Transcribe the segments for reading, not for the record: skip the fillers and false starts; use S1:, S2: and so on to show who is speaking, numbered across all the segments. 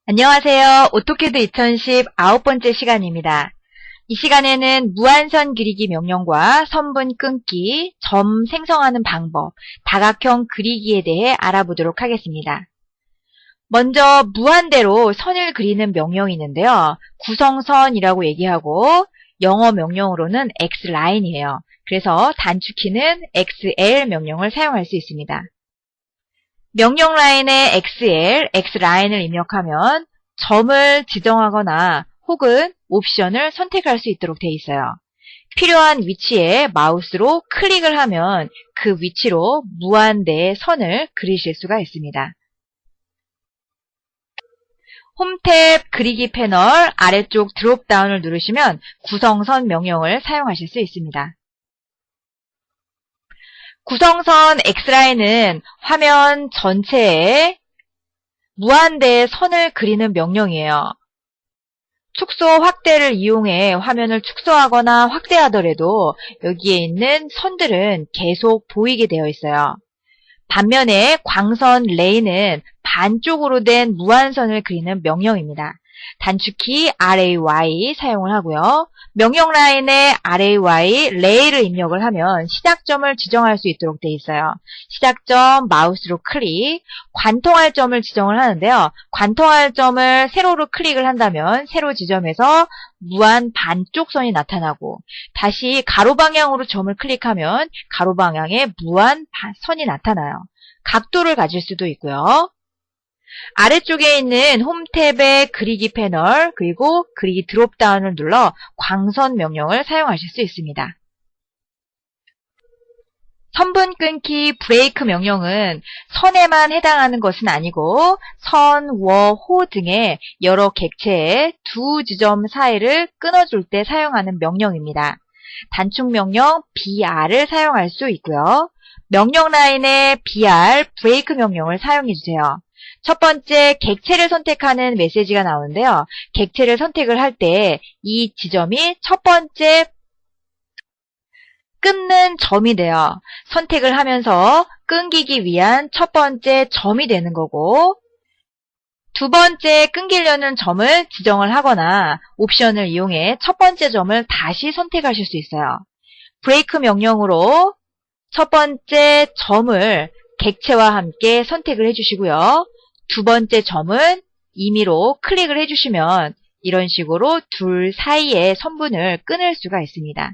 S1: 안녕하세요. 오토캐드 2010 9번째 시간입니다. 이 시간에는 무한선 그리기 명령과 선분 끊기, 점 생성하는 방법, 다각형 그리기에 대해 알아보도록 하겠습니다. 먼저 무한대로 선을 그리는 명령이 있는데요. 구성선이라고 얘기하고 영어 명령으로는 xline이에요. 그래서 단축키는 xl 명령을 사용할 수 있습니다. 명령 라인에 xl, xline을 입력하면 점을 지정하거나 혹은 옵션을 선택할 수 있도록 되어 있어요. 필요한 위치에 마우스로 클릭을 하면 그 위치로 무한대의 선을 그리실 수가 있습니다. 홈 탭 그리기 패널 아래쪽 드롭다운을 누르시면 구성선 명령을 사용하실 수 있습니다. 구성선 X라인은 화면 전체에 무한대의 선을 그리는 명령이에요. 축소 확대를 이용해 화면을 축소하거나 확대하더라도 여기에 있는 선들은 계속 보이게 되어 있어요. 반면에 광선 레이는 반쪽으로 된 무한선을 그리는 명령입니다. 단축키 RAY 사용을 하고요. 명령 라인에 RAY, 레이를 입력을 하면 시작점을 지정할 수 있도록 되어 있어요. 시작점 마우스로 클릭, 관통할 점을 지정을 하는데요. 관통할 점을 세로로 클릭을 한다면 세로 지점에서 무한 반쪽 선이 나타나고 다시 가로 방향으로 점을 클릭하면 가로 방향에 무한 선이 나타나요. 각도를 가질 수도 있고요. 아래쪽에 있는 홈 탭의 그리기 패널 그리고 그리기 드롭다운을 눌러 광선 명령을 사용하실 수 있습니다. 선분 끊기 브레이크 명령은 선에만 해당하는 것은 아니고 선, 워, 호 등의 여러 객체의 두 지점 사이를 끊어줄 때 사용하는 명령입니다. 단축 명령 BR을 사용할 수 있고요. 명령 라인에 BR, 브레이크 명령을 사용해주세요. 첫 번째 객체를 선택하는 메시지가 나오는데요. 객체를 선택을 할 때 이 지점이 첫 번째 끊는 점이 돼요. 선택을 하면서 끊기기 위한 첫 번째 점이 되는 거고 두 번째 끊기려는 점을 지정을 하거나 옵션을 이용해 첫 번째 점을 다시 선택하실 수 있어요. 브레이크 명령으로 첫 번째 점을 객체와 함께 선택을 해주시고요. 두 번째 점은 임의로 클릭을 해주시면 이런 식으로 둘 사이의 선분을 끊을 수가 있습니다.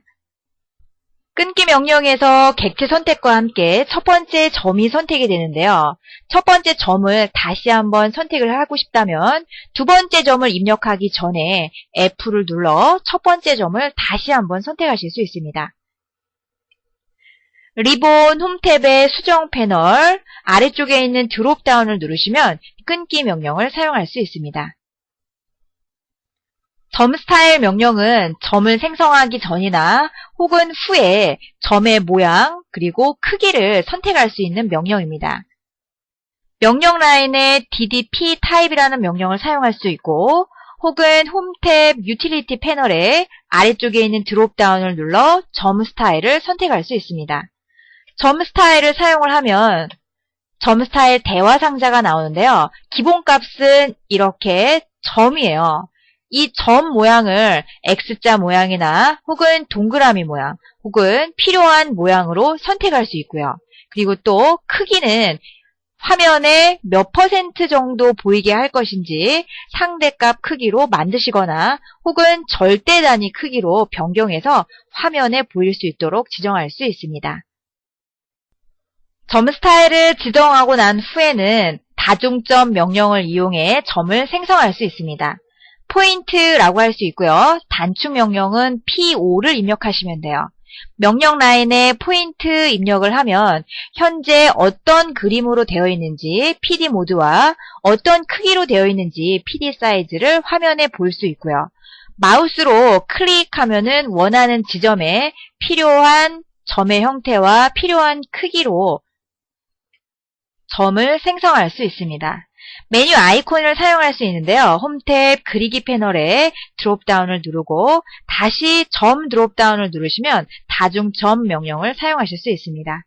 S1: 끊기 명령에서 객체 선택과 함께 첫 번째 점이 선택이 되는데요. 첫 번째 점을 다시 한번 선택을 하고 싶다면 두 번째 점을 입력하기 전에 F를 눌러 첫 번째 점을 다시 한번 선택하실 수 있습니다. 리본 홈 탭의 수정 패널 아래쪽에 있는 드롭다운을 누르시면 끊기 명령을 사용할 수 있습니다. 점 스타일 명령은 점을 생성하기 전이나 혹은 후에 점의 모양 그리고 크기를 선택할 수 있는 명령입니다. 명령 라인에 DDP 타입이라는 명령을 사용할 수 있고 혹은 홈 탭 유틸리티 패널의 아래쪽에 있는 드롭다운을 눌러 점 스타일을 선택할 수 있습니다. 점 스타일을 사용을 하면 점 스타일 대화 상자가 나오는데요. 기본값은 이렇게 점이에요. 이 점 모양을 X자 모양이나 혹은 동그라미 모양 혹은 필요한 모양으로 선택할 수 있고요. 그리고 또 크기는 화면에 몇 % 정도 보이게 할 것인지 상대값 크기로 만드시거나 혹은 절대 단위 크기로 변경해서 화면에 보일 수 있도록 지정할 수 있습니다. 점 스타일을 지정하고 난 후에는 다중점 명령을 이용해 점을 생성할 수 있습니다. 포인트라고 할 수 있고요. 단축 명령은 P5를 입력하시면 돼요. 명령 라인에 포인트 입력을 하면 현재 어떤 그림으로 되어 있는지 PD 모드와 어떤 크기로 되어 있는지 PD 사이즈를 화면에 볼 수 있고요. 마우스로 클릭하면은 원하는 지점에 필요한 점의 형태와 필요한 크기로 점을 생성할 수 있습니다. 메뉴 아이콘을 사용할 수 있는데요. 홈 탭 그리기 패널에 드롭다운을 누르고 다시 점 드롭다운을 누르시면 다중점 명령을 사용하실 수 있습니다.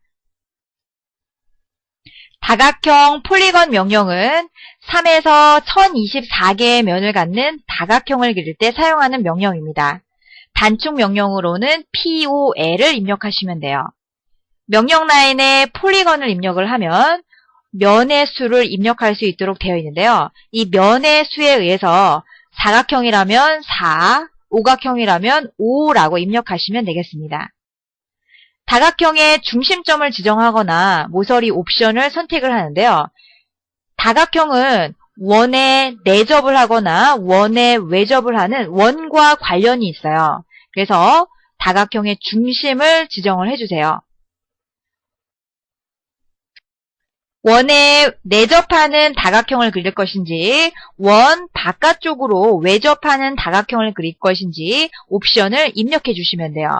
S1: 다각형 폴리건 명령은 3에서 1024개의 면을 갖는 다각형을 그릴 때 사용하는 명령입니다. 단축 명령으로는 POL을 입력하시면 돼요. 명령 라인에 폴리건을 입력을 하면 면의 수를 입력할 수 있도록 되어 있는데요. 이 면의 수에 의해서 사각형이라면 4, 오각형이라면 5라고 입력하시면 되겠습니다. 다각형의 중심점을 지정하거나 모서리 옵션을 선택을 하는데요. 다각형은 원에 내접을 하거나 원에 외접을 하는 원과 관련이 있어요. 그래서 다각형의 중심을 지정을 해주세요. 원에 내접하는 다각형을 그릴 것인지 원 바깥쪽으로 외접하는 다각형을 그릴 것인지 옵션을 입력해 주시면 돼요.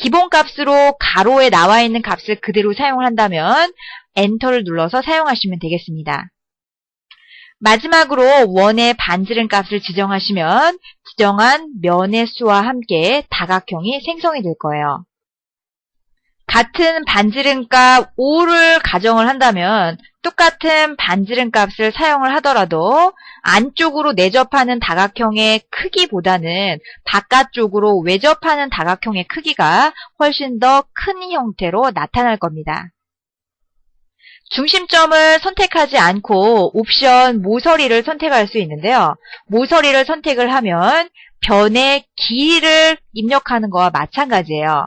S1: 기본값으로 가로에 나와 있는 값을 그대로 사용을 한다면 엔터를 눌러서 사용하시면 되겠습니다. 마지막으로 원의 반지름 값을 지정하시면 지정한 면의 수와 함께 다각형이 생성이 될 거예요. 같은 반지름값 5를 가정을 한다면 똑같은 반지름값을 사용을 하더라도 안쪽으로 내접하는 다각형의 크기보다는 바깥쪽으로 외접하는 다각형의 크기가 훨씬 더 큰 형태로 나타날 겁니다. 중심점을 선택하지 않고 옵션 모서리를 선택할 수 있는데요. 모서리를 선택을 하면 변의 길이를 입력하는 거와 마찬가지예요.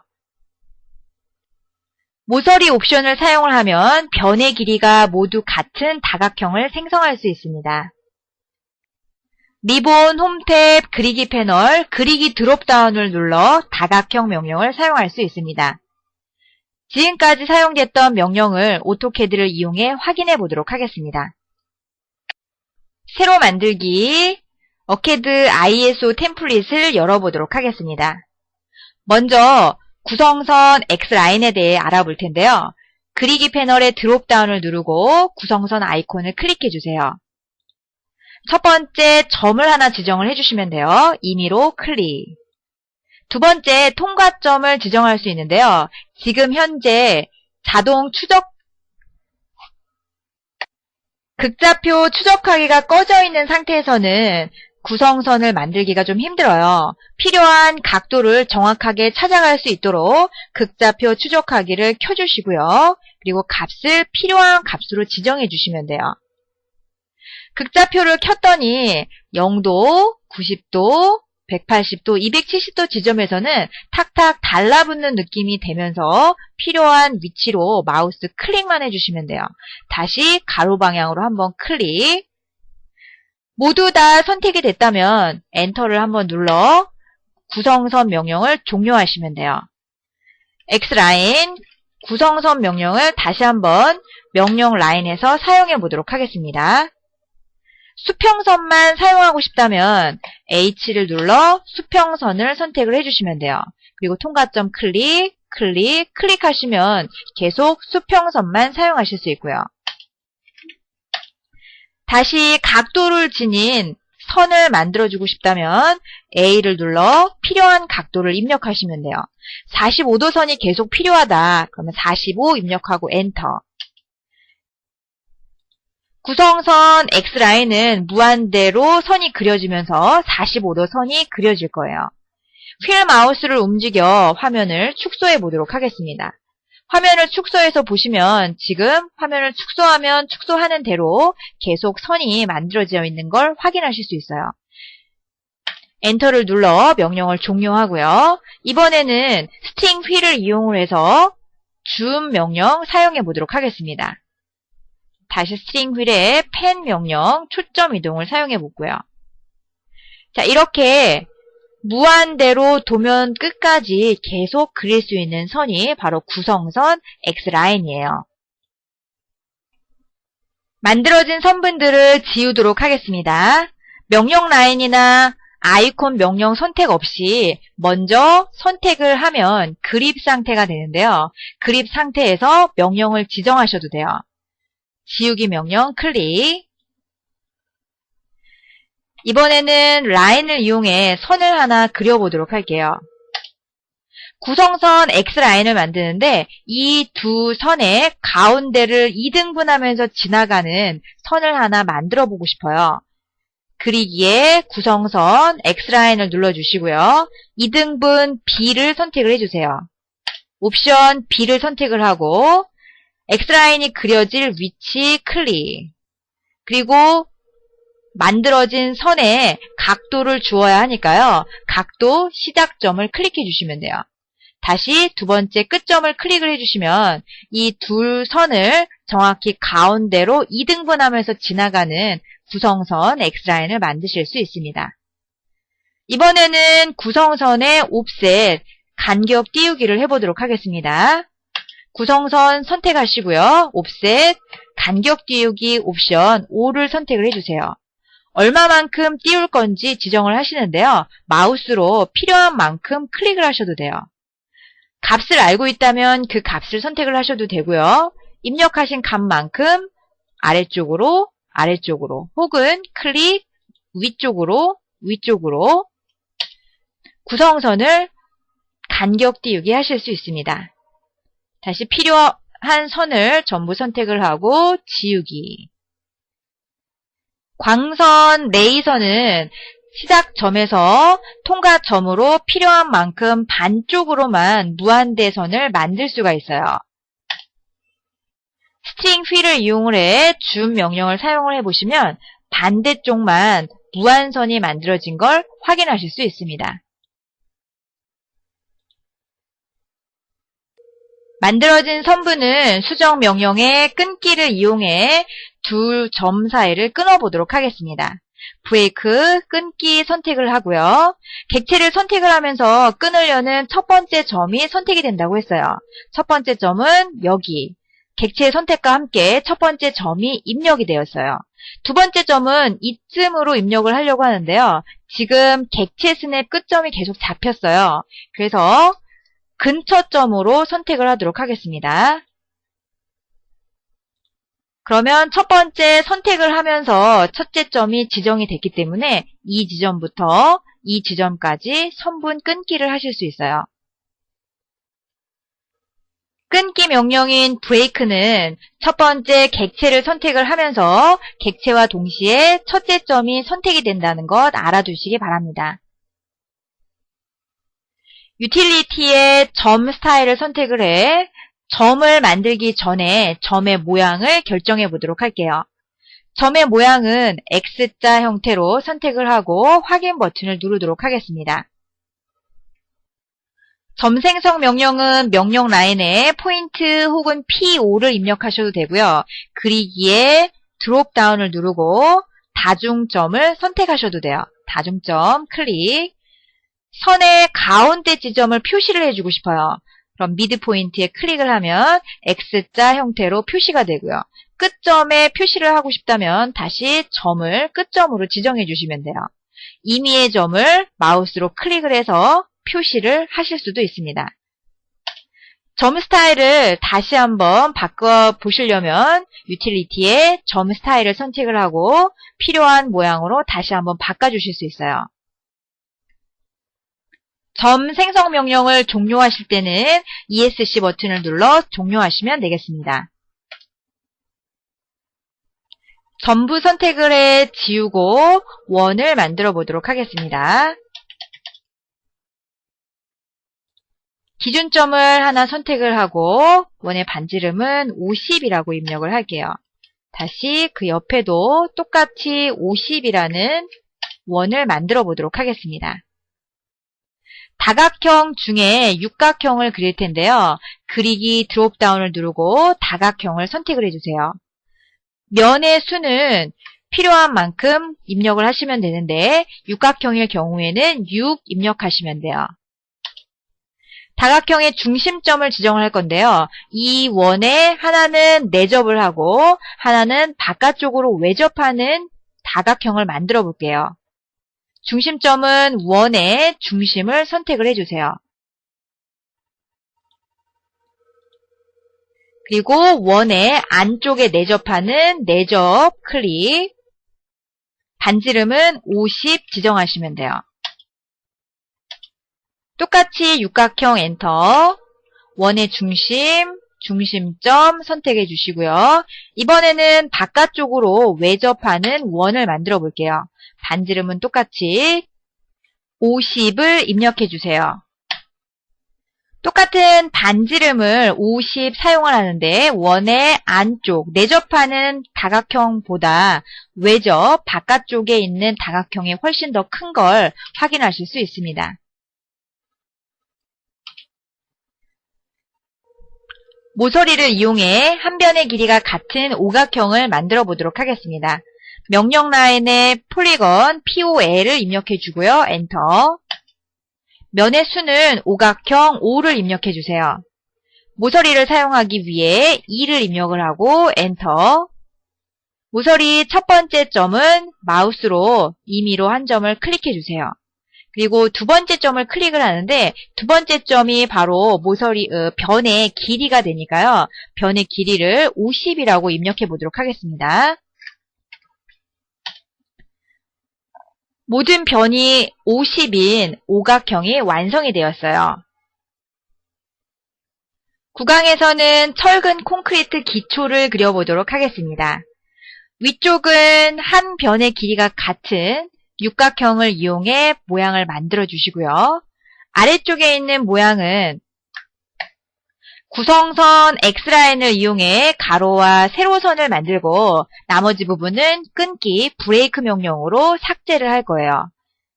S1: 모서리 옵션을 사용을 하면 변의 길이가 모두 같은 다각형을 생성할 수 있습니다. 리본, 홈탭, 그리기 패널, 그리기 드롭다운을 눌러 다각형 명령을 사용할 수 있습니다. 지금까지 사용됐던 명령을 오토캐드를 이용해 확인해 보도록 하겠습니다. 새로 만들기, 어캐드 ISO 템플릿을 열어보도록 하겠습니다. 먼저 구성선 X라인에 대해 알아볼 텐데요. 그리기 패널의 드롭다운을 누르고 구성선 아이콘을 클릭해 주세요. 첫 번째 점을 하나 지정을 해주시면 돼요. 임의로 클릭. 두 번째 통과점을 지정할 수 있는데요. 지금 현재 자동 추적 극좌표 추적하기가 꺼져 있는 상태에서는 구성선을 만들기가 좀 힘들어요. 필요한 각도를 정확하게 찾아갈 수 있도록 극좌표 추적하기를 켜주시고요. 그리고 값을 필요한 값으로 지정해 주시면 돼요. 극좌표를 켰더니 0도, 90도, 180도, 270도 지점에서는 탁탁 달라붙는 느낌이 되면서 필요한 위치로 마우스 클릭만 해주시면 돼요. 다시 가로 방향으로 한번 클릭. 모두 다 선택이 됐다면 엔터를 한번 눌러 구성선 명령을 종료하시면 돼요. X라인 구성선 명령을 다시 한번 명령 라인에서 사용해 보도록 하겠습니다. 수평선만 사용하고 싶다면 H를 눌러 수평선을 선택을 해주시면 돼요. 그리고 통과점 클릭, 클릭하시면 계속 수평선만 사용하실 수 있고요. 다시 각도를 지닌 선을 만들어주고 싶다면 A를 눌러 필요한 각도를 입력하시면 돼요. 45도 선이 계속 필요하다. 그러면 45 입력하고 엔터. 구성선 X라인은 무한대로 선이 그려지면서 45도 선이 그려질 거예요. 휠 마우스를 움직여 화면을 축소해 보도록 하겠습니다. 화면을 축소해서 보시면 지금 화면을 축소하면 축소하는 대로 계속 선이 만들어져 있는 걸 확인하실 수 있어요. 엔터를 눌러 명령을 종료하고요. 이번에는 스팅 휠을 이용해서 줌 명령 사용해 보도록 하겠습니다. 다시 스팅 휠의 펜 명령 초점 이동을 사용해 보고요. 자, 이렇게 무한대로 도면 끝까지 계속 그릴 수 있는 선이 바로 구성선 X라인이에요. 만들어진 선분들을 지우도록 하겠습니다. 명령 라인이나 아이콘 명령 선택 없이 먼저 선택을 하면 그립 상태가 되는데요. 그립 상태에서 명령을 지정하셔도 돼요. 지우기 명령 클릭. 이번에는 라인을 이용해 선을 하나 그려보도록 할게요. 구성선 X라인을 만드는데 이 두 선의 가운데를 2등분하면서 지나가는 선을 하나 만들어 보고 싶어요. 그리기에 구성선 X라인을 눌러주시고요. 2등분 B를 선택을 해주세요. 옵션 B를 선택을 하고 X라인이 그려질 위치 클릭. 그리고 만들어진 선에 각도를 주어야 하니까요. 각도 시작점을 클릭해 주시면 돼요. 다시 두 번째 끝점을 클릭을 해주시면 이 두 선을 정확히 가운데로 2등분하면서 지나가는 구성선 X라인을 만드실 수 있습니다. 이번에는 구성선의 옵셋, 간격 띄우기를 해보도록 하겠습니다. 구성선 선택하시고요. 옵셋, 간격 띄우기 옵션 5를 선택을 해주세요. 얼마만큼 띄울 건지 지정을 하시는데요. 마우스로 필요한 만큼 클릭을 하셔도 돼요. 값을 알고 있다면 그 값을 선택을 하셔도 되고요. 입력하신 값만큼 아래쪽으로 혹은 클릭 위쪽으로 구성선을 간격 띄우기 하실 수 있습니다. 다시 필요한 선을 전부 선택을 하고 지우기. 광선 레이서는 시작점에서 통과점으로 필요한 만큼 반쪽으로만 무한대선을 만들 수가 있어요. 스트링 휠을 이용을 해 줌 명령을 사용을 해보시면 반대쪽만 무한선이 만들어진 걸 확인하실 수 있습니다. 만들어진 선분은 수정 명령의 끊기를 이용해 두 점 사이를 끊어보도록 하겠습니다. 브레이크, 끊기 선택을 하고요. 객체를 선택을 하면서 끊으려는 첫 번째 점이 선택이 된다고 했어요. 첫 번째 점은 여기. 객체 선택과 함께 첫 번째 점이 입력이 되었어요. 두 번째 점은 이쯤으로 입력을 하려고 하는데요. 지금 객체 스냅 끝점이 계속 잡혔어요. 그래서 근처점으로 선택을 하도록 하겠습니다. 그러면 첫 번째 선택을 하면서 첫째 점이 지정이 됐기 때문에 이 지점부터 이 지점까지 선분 끊기를 하실 수 있어요. 끊기 명령인 브레이크는 첫 번째 객체를 선택을 하면서 객체와 동시에 첫째 점이 선택이 된다는 것 알아두시기 바랍니다. 유틸리티의 점 스타일을 선택을 해 점을 만들기 전에 점의 모양을 결정해 보도록 할게요. 점의 모양은 X자 형태로 선택을 하고 확인 버튼을 누르도록 하겠습니다. 점 생성 명령은 명령 라인에 포인트 혹은 P5를 입력하셔도 되고요. 그리기에 드롭 다운을 누르고 다중점을 선택하셔도 돼요. 다중점 클릭. 선의 가운데 지점을 표시를 해주고 싶어요. 그럼 미드 포인트에 클릭을 하면 X자 형태로 표시가 되고요. 끝점에 표시를 하고 싶다면 다시 점을 끝점으로 지정해 주시면 돼요. 임의의 점을 마우스로 클릭을 해서 표시를 하실 수도 있습니다. 점 스타일을 다시 한번 바꿔보시려면 유틸리티에 점 스타일을 선택을 하고 필요한 모양으로 다시 한번 바꿔주실 수 있어요. 점 생성 명령을 종료하실 때는 ESC 버튼을 눌러 종료하시면 되겠습니다. 전부 선택을 해 지우고 원을 만들어 보도록 하겠습니다. 기준점을 하나 선택을 하고 원의 반지름은 50이라고 입력을 할게요. 다시 그 옆에도 똑같이 50이라는 원을 만들어 보도록 하겠습니다. 다각형 중에 육각형을 그릴 텐데요. 그리기 드롭다운을 누르고 다각형을 선택을 해주세요. 면의 수는 필요한 만큼 입력을 하시면 되는데 육각형일 경우에는 6 입력하시면 돼요. 다각형의 중심점을 지정을 할 건데요. 이 원에 하나는 내접을 하고 하나는 바깥쪽으로 외접하는 다각형을 만들어 볼게요. 중심점은 원의 중심을 선택을 해주세요. 그리고 원의 안쪽에 내접하는 내접 클릭. 반지름은 50 지정하시면 돼요. 똑같이 육각형 엔터, 원의 중심, 중심점 선택해 주시고요. 이번에는 바깥쪽으로 외접하는 원을 만들어 볼게요. 반지름은 똑같이 50을 입력해 주세요. 똑같은 반지름을 50 사용을 하는데 원의 안쪽, 내접하는 다각형보다 외접, 바깥쪽에 있는 다각형이 훨씬 더 큰 걸 확인하실 수 있습니다. 모서리를 이용해 한 변의 길이가 같은 오각형을 만들어 보도록 하겠습니다. 명령 라인에 폴리건 POL을 입력해 주고요. 엔터. 면의 수는 오각형 5를 입력해 주세요. 모서리를 사용하기 위해 2를 입력을 하고 엔터. 모서리 첫 번째 점은 마우스로 임의로 한 점을 클릭해 주세요. 그리고 두 번째 점을 클릭을 하는데 두 번째 점이 바로 모서리 변의 길이가 되니까요. 변의 길이를 50이라고 입력해 보도록 하겠습니다. 모든 변이 50인 오각형이 완성이 되었어요. 구강에서는 철근 콘크리트 기초를 그려보도록 하겠습니다. 위쪽은 한 변의 길이가 같은 육각형을 이용해 모양을 만들어 주시고요. 아래쪽에 있는 모양은 구성선 X라인을 이용해 가로와 세로선을 만들고 나머지 부분은 끊기, 브레이크 명령으로 삭제를 할 거예요.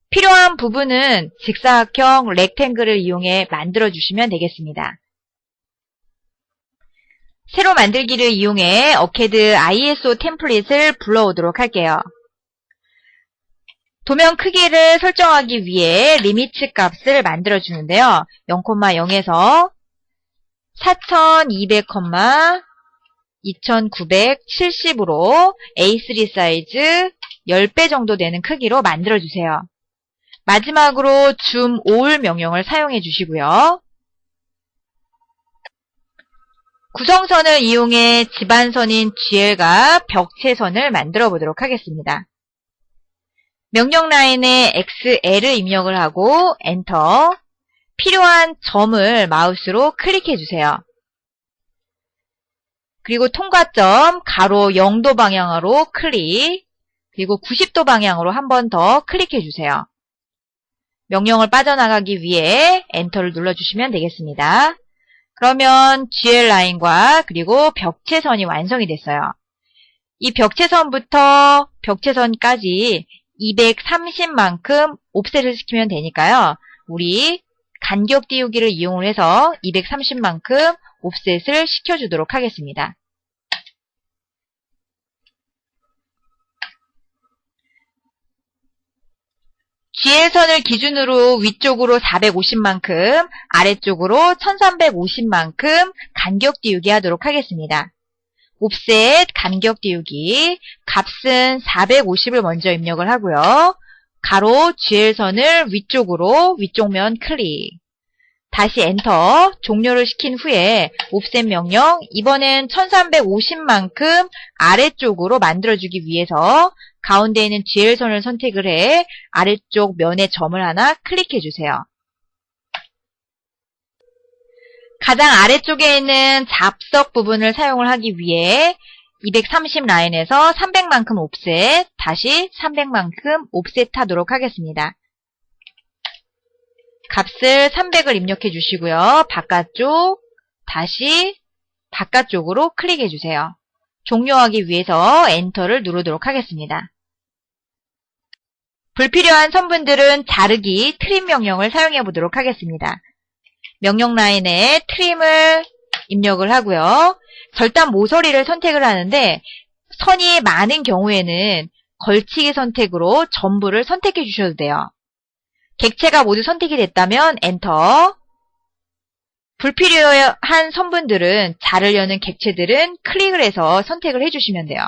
S1: 필요한 부분은 직사각형 렉탱글을 이용해 만들어 주시면 되겠습니다. 세로 만들기를 이용해 어캐드 ISO 템플릿을 불러오도록 할게요. 도면 크기를 설정하기 위해 리미트 값을 만들어 주는데요. 0,0에서 4200, 2970으로 A3 사이즈 10배 정도 되는 크기로 만들어 주세요. 마지막으로 줌 올 명령을 사용해 주시고요. 구성선을 이용해 집안선인 GL과 벽체선을 만들어 보도록 하겠습니다. 명령 라인에 XL을 입력을 하고 엔터. 필요한 점을 마우스로 클릭해 주세요. 그리고 통과점 가로 0도 방향으로 클릭, 그리고 90도 방향으로 한 번 더 클릭해 주세요. 명령을 빠져나가기 위해 엔터를 눌러주시면 되겠습니다. 그러면 GL 라인과 그리고 벽체선이 완성이 됐어요. 이 벽체선부터 벽체선까지 230만큼 옵셋을 시키면 되니까요. 우리 간격 띄우기를 이용해서 230만큼 옵셋을 시켜주도록 하겠습니다. GL선을 기준으로 위쪽으로 450만큼, 아래쪽으로 1350만큼 간격 띄우기 하도록 하겠습니다. 옵셋 간격 띄우기, 값은 450을 먼저 입력을 하고요. 가로 GL선을 위쪽으로 위쪽면 클릭. 다시 엔터, 종료를 시킨 후에 옵셋 명령, 이번엔 1350만큼 아래쪽으로 만들어주기 위해서 가운데 있는 GL선을 선택을 해 아래쪽 면에 점을 하나 클릭해 주세요. 가장 아래쪽에 있는 잡석 부분을 사용을 하기 위해 230 라인에서 300만큼 옵셋, 다시 300만큼 옵셋 하도록 하겠습니다. 값을 300을 입력해 주시고요. 바깥쪽, 다시 바깥쪽으로 클릭해 주세요. 종료하기 위해서 엔터를 누르도록 하겠습니다. 불필요한 선분들은 자르기, 트림 명령을 사용해 보도록 하겠습니다. 명령 라인에 트림을 입력을 하고요. 절단 모서리를 선택을 하는데 선이 많은 경우에는 걸치기 선택으로 전부를 선택해 주셔도 돼요. 객체가 모두 선택이 됐다면 엔터. 불필요한 선분들은 자르려는 객체들은 클릭을 해서 선택을 해주시면 돼요.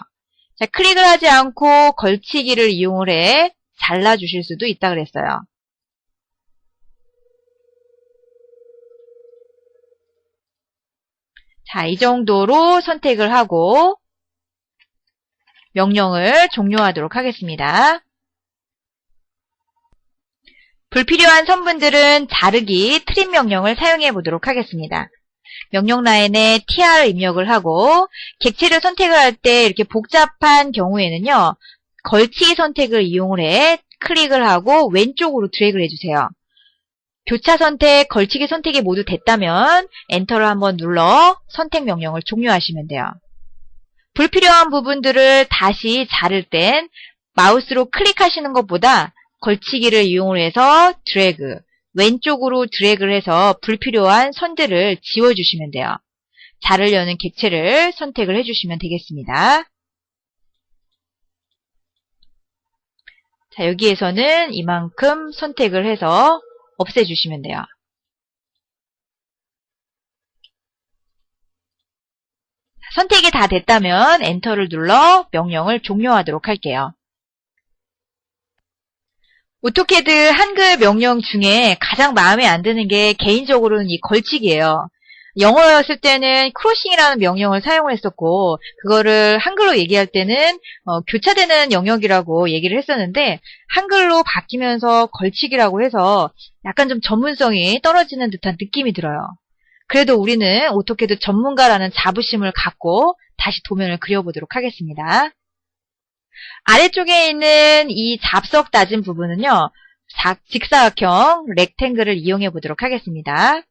S1: 자, 클릭을 하지 않고 걸치기를 이용을 해 잘라주실 수도 있다 그랬어요. 자, 이 정도로 선택을 하고 명령을 종료하도록 하겠습니다. 불필요한 선분들은 자르기, 트림 명령을 사용해 보도록 하겠습니다. 명령 라인에 tr 입력을 하고 객체를 선택을 할 때 이렇게 복잡한 경우에는요. 걸치기 선택을 이용을 해 클릭을 하고 왼쪽으로 드래그를 해주세요. 교차 선택, 걸치기 선택이 모두 됐다면 엔터를 한번 눌러 선택 명령을 종료하시면 돼요. 불필요한 부분들을 다시 자를 땐 마우스로 클릭하시는 것보다 걸치기를 이용해서 드래그, 왼쪽으로 드래그를 해서 불필요한 선들을 지워주시면 돼요. 자르려는 객체를 선택을 해주시면 되겠습니다. 자, 여기에서는 이만큼 선택을 해서 없애주시면 돼요. 선택이 다 됐다면 엔터를 눌러 명령을 종료하도록 할게요. 오토캐드 한글 명령 중에 가장 마음에 안 드는 게 개인적으로는 이 걸치기예요. 영어였을 때는 크로싱이라는 명령을 사용을 했었고 그거를 한글로 얘기할 때는 교차되는 영역이라고 얘기를 했었는데 한글로 바뀌면서 걸치기라고 해서 약간 좀 전문성이 떨어지는 듯한 느낌이 들어요. 그래도 우리는 오토캐드 전문가라는 자부심을 갖고 다시 도면을 그려보도록 하겠습니다. 아래쪽에 있는 이 잡석 다진 부분은요. 직사각형 렉탱글을 이용해 보도록 하겠습니다.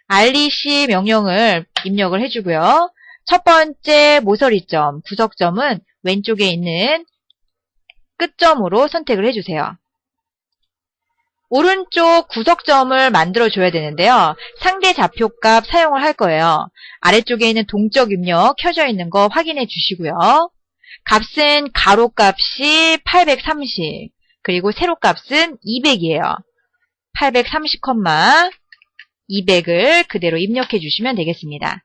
S1: REC 명령을 입력을 해주고요. 첫 번째 모서리점, 구석점은 왼쪽에 있는 끝점으로 선택을 해주세요. 오른쪽 구석점을 만들어줘야 되는데요. 상대 좌표값 사용을 할 거예요. 아래쪽에 있는 동적 입력 켜져 있는 거 확인해 주시고요. 값은 가로값이 830, 그리고 세로값은 200이에요. 830, 200을 그대로 입력해 주시면 되겠습니다.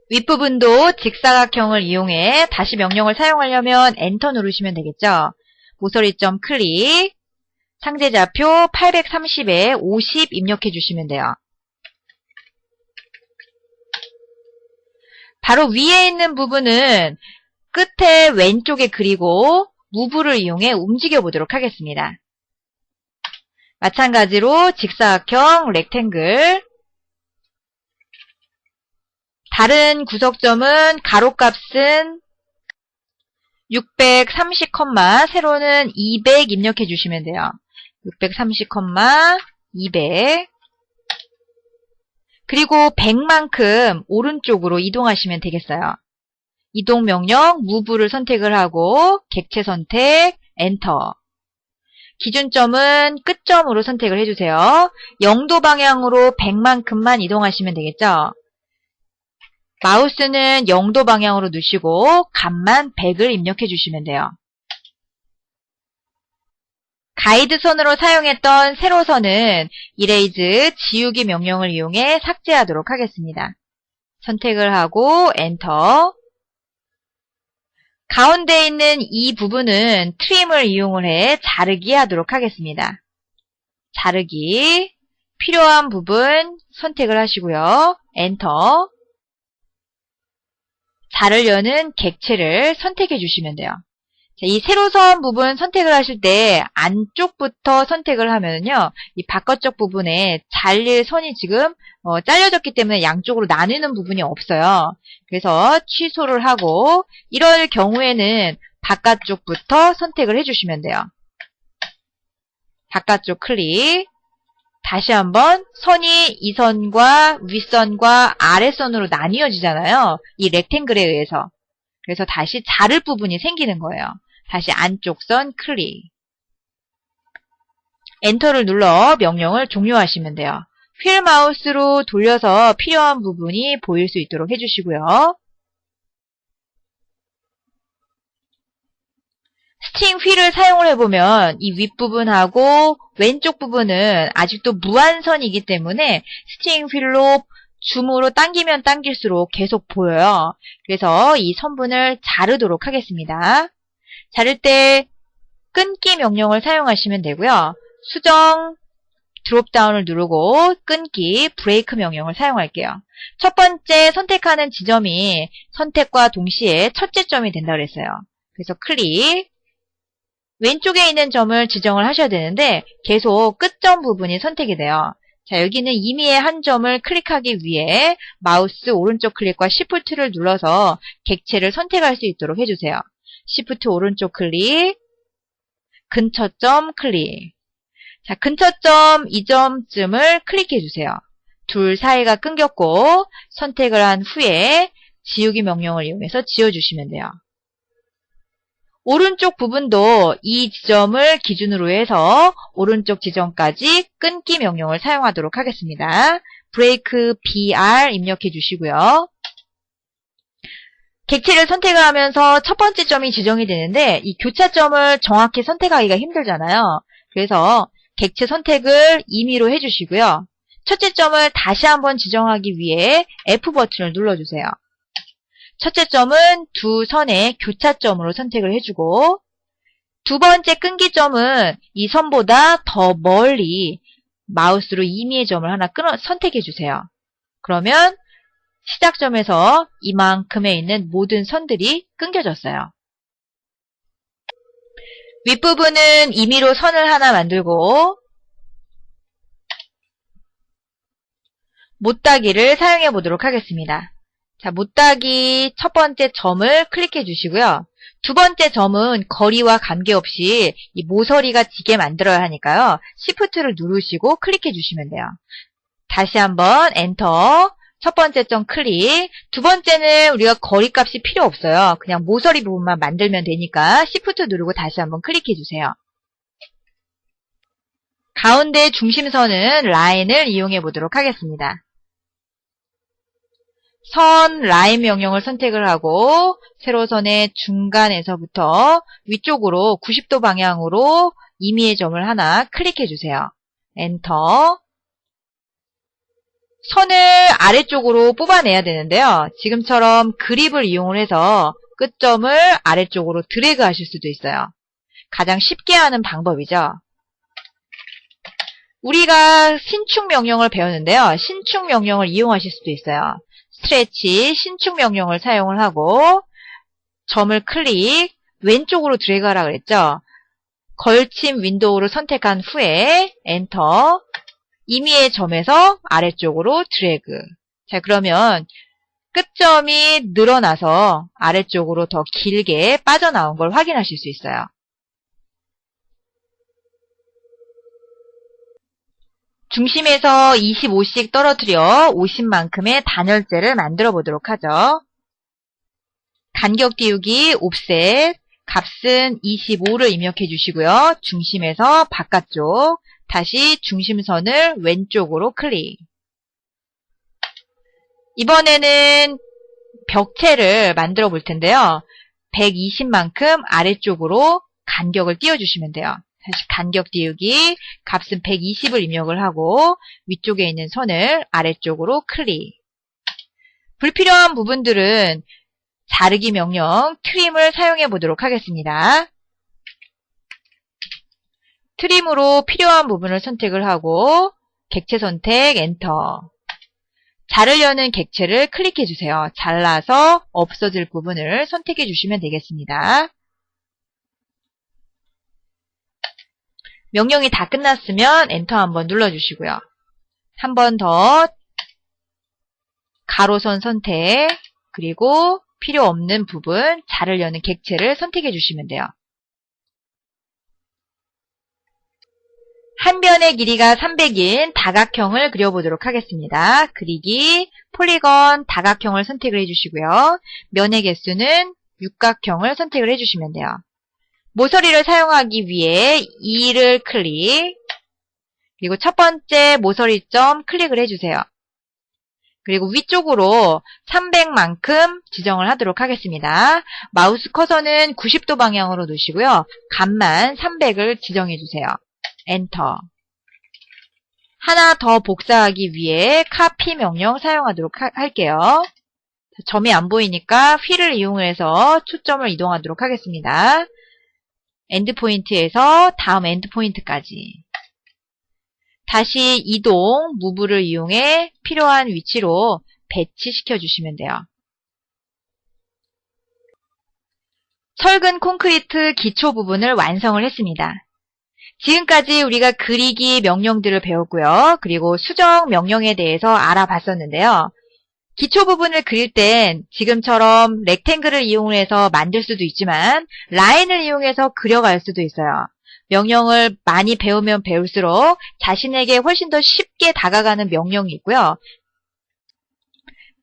S1: 윗부분도 직사각형을 이용해 다시 명령을 사용하려면 엔터 누르시면 되겠죠. 모서리점 클릭, 상대좌표 830에 50 입력해 주시면 돼요. 바로 위에 있는 부분은 끝에 왼쪽에 그리고 무브를 이용해 움직여 보도록 하겠습니다. 마찬가지로 직사각형 렉탱글, 다른 구석점은 가로값은 630, 세로는 200 입력해 주시면 돼요. 630, 200 그리고 100만큼 오른쪽으로 이동하시면 되겠어요. 이동 명령 무브를 선택을 하고 객체 선택 엔터. 기준점은 끝점으로 선택을 해주세요. 0도 방향으로 100만큼만 이동하시면 되겠죠. 마우스는 0도 방향으로 누시고 값만 100을 입력해 주시면 돼요. 가이드선으로 사용했던 세로선은 이레이즈 지우기 명령을 이용해 삭제하도록 하겠습니다. 선택을 하고 엔터. 가운데 있는 이 부분은 트림을 이용을 해 자르기 하도록 하겠습니다. 자르기, 필요한 부분 선택을 하시고요. 엔터. 자르려는 객체를 선택해 주시면 돼요. 이 세로선 부분 선택을 하실 때 안쪽부터 선택을 하면요. 이 바깥쪽 부분에 잘릴 선이 지금 잘려졌기 때문에 양쪽으로 나뉘는 부분이 없어요. 그래서 취소를 하고 이럴 경우에는 바깥쪽부터 선택을 해주시면 돼요. 바깥쪽 클릭. 다시 한번 선이 이 선과 윗선과 아랫선으로 나뉘어지잖아요. 이 렉탱글에 의해서. 그래서 다시 자를 부분이 생기는 거예요. 다시 안쪽 선 클릭. 엔터를 눌러 명령을 종료하시면 돼요. 휠 마우스로 돌려서 필요한 부분이 보일 수 있도록 해주시고요. 스팅 휠을 사용을 해보면 이 윗부분하고 왼쪽 부분은 아직도 무한선이기 때문에 스팅 휠로 줌으로 당기면 당길수록 계속 보여요. 그래서 이 선분을 자르도록 하겠습니다. 자를 때 끊기 명령을 사용하시면 되고요. 수정 드롭다운을 누르고 끊기 브레이크 명령을 사용할게요. 첫 번째 선택하는 지점이 선택과 동시에 첫째 점이 된다고 그랬어요. 그래서 클릭. 왼쪽에 있는 점을 지정을 하셔야 되는데 계속 끝점 부분이 선택이 돼요. 자, 여기는 임의의 한 점을 클릭하기 위해 마우스 오른쪽 클릭과 Shift를 눌러서 객체를 선택할 수 있도록 해주세요. Shift 오른쪽 클릭, 근처점 클릭. 자, 근처점 이 점쯤을 클릭해주세요. 둘 사이가 끊겼고 선택을 한 후에 지우기 명령을 이용해서 지워주시면 돼요. 오른쪽 부분도 이 지점을 기준으로 해서 오른쪽 지점까지 끊기 명령을 사용하도록 하겠습니다. 브레이크 BR 입력해 주시고요. 객체를 선택을 하면서 첫 번째 점이 지정이 되는데 이 교차점을 정확히 선택하기가 힘들잖아요. 그래서 객체 선택을 임의로 해주시고요. 첫째 점을 다시 한번 지정하기 위해 F 버튼을 눌러주세요. 첫째 점은 두 선의 교차점으로 선택을 해주고 두 번째 끊기점은 이 선보다 더 멀리 마우스로 임의의 점을 하나 선택해주세요. 그러면 시작점에서 이만큼에 있는 모든 선들이 끊겨졌어요. 윗부분은 임의로 선을 하나 만들고 못따기를 사용해 보도록 하겠습니다. 자, 못따기 첫 번째 점을 클릭해 주시고요. 두 번째 점은 거리와 관계없이 이 모서리가 지게 만들어야 하니까요. Shift를 누르시고 클릭해 주시면 돼요. 다시 한번 엔터, 첫 번째 점 클릭, 두 번째는 우리가 거리값이 필요 없어요. 그냥 모서리 부분만 만들면 되니까 Shift 누르고 다시 한번 클릭해 주세요. 가운데 중심선은 라인을 이용해 보도록 하겠습니다. 선 라인 명령을 선택을 하고 세로선의 중간에서부터 위쪽으로 90도 방향으로 임의의 점을 하나 클릭해 주세요. 엔터. 선을 아래쪽으로 뽑아내야 되는데요. 지금처럼 그립을 이용을 해서 끝점을 아래쪽으로 드래그 하실 수도 있어요. 가장 쉽게 하는 방법이죠. 우리가 신축 명령을 배웠는데요. 신축 명령을 이용하실 수도 있어요. 스트레치, 신축 명령을 사용을 하고 점을 클릭, 왼쪽으로 드래그 하라 그랬죠. 걸침 윈도우를 선택한 후에 엔터, 임의의 점에서 아래쪽으로 드래그. 자, 그러면 끝점이 늘어나서 아래쪽으로 더 길게 빠져나온 걸 확인하실 수 있어요. 중심에서 25씩 떨어뜨려 50만큼의 단열재를 만들어 보도록 하죠. 간격 띄우기, 옵셋, 값은 25를 입력해 주시고요. 중심에서 바깥쪽, 다시 중심선을 왼쪽으로 클릭. 이번에는 벽체를 만들어 볼 텐데요. 120만큼 아래쪽으로 간격을 띄워주시면 돼요. 다시 간격 띄우기, 값은 120을 입력을 하고 위쪽에 있는 선을 아래쪽으로 클릭. 불필요한 부분들은 자르기 명령, 트림을 사용해 보도록 하겠습니다. 트림으로 필요한 부분을 선택을 하고 객체 선택, 엔터. 자르려는 객체를 클릭해 주세요. 잘라서 없어질 부분을 선택해 주시면 되겠습니다. 명령이 다 끝났으면 엔터 한번 눌러주시고요. 한 번 더 가로선 선택, 그리고 필요 없는 부분, 자르려는 객체를 선택해 주시면 돼요. 한 변의 길이가 300인 다각형을 그려보도록 하겠습니다. 그리기, 폴리건, 다각형을 선택을 해주시고요. 면의 개수는 육각형을 선택을 해주시면 돼요. 모서리를 사용하기 위해 2를 클릭, 그리고 첫 번째 모서리점 클릭을 해주세요. 그리고 위쪽으로 300만큼 지정을 하도록 하겠습니다. 마우스 커서는 90도 방향으로 놓으시고요. 값만 300을 지정해주세요. 엔터. 하나 더 복사하기 위해 카피 명령 사용하도록 할게요. 점이 안 보이니까 휠을 이용해서 초점을 이동하도록 하겠습니다. 엔드포인트에서 다음 엔드포인트까지. 다시 이동, 무브를 이용해 필요한 위치로 배치시켜 주시면 돼요. 철근 콘크리트 기초 부분을 완성을 했습니다. 지금까지 우리가 그리기 명령들을 배웠고요. 그리고 수정 명령에 대해서 알아봤었는데요. 기초 부분을 그릴 땐 지금처럼 렉탱글을 이용해서 만들 수도 있지만 라인을 이용해서 그려갈 수도 있어요. 명령을 많이 배우면 배울수록 자신에게 훨씬 더 쉽게 다가가는 명령이 있고요.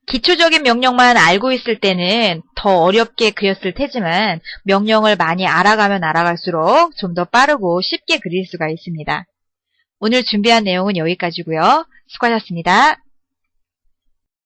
S1: 기초적인 명령만 알고 있을 때는 더 어렵게 그렸을 테지만 명령을 많이 알아가면 알아갈수록 좀 더 빠르고 쉽게 그릴 수가 있습니다. 오늘 준비한 내용은 여기까지고요. 수고하셨습니다.